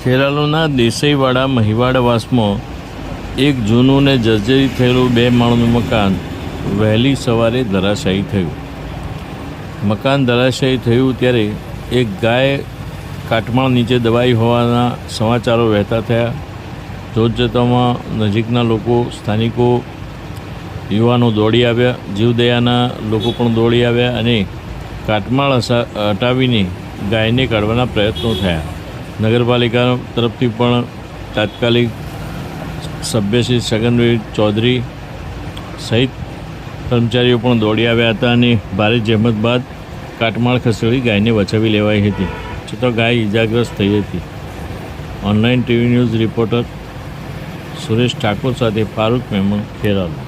ખેરાલુના દેસાઈવાડા મહિવાડવાસમાં એક જૂનું ને જર્જરિત થયેલું 2 માળનું મકાન વહેલી સવારે ધરાશાયી થયું. મકાન ધરાશાયી થયું ત્યારે એક ગાય કાટમાળ નીચે દબાઈ હોવાના સમાચારો વહેતા થયા. જોતજોતામાં નજીકના લોકો, સ્થાનિકો, યુવાનો દોડી આવ્યા. જીવદયાના લોકો પણ દોડી આવ્યા અને કાટમાળ હટાવીને ગાયને કાઢવાના પ્રયત્નો થયા. નગરપાલિકા તરફથી પણ તાત્કાલિક સભ્ય શ્રી છગનભાઈ ચૌધરી સહિત કર્મચારીઓ પણ દોડી આવ્યા હતા અને ભારે જહેમત બાદ કાટમાળ ખસેડી ગાયને બચાવી લેવાઈ હતી. છતાં ગાય ઇજાગ્રસ્ત થઈ હતી. Online TV news reporter Suresh Thakor સાથે ફારૂક મેમણ, ખેરાલુ.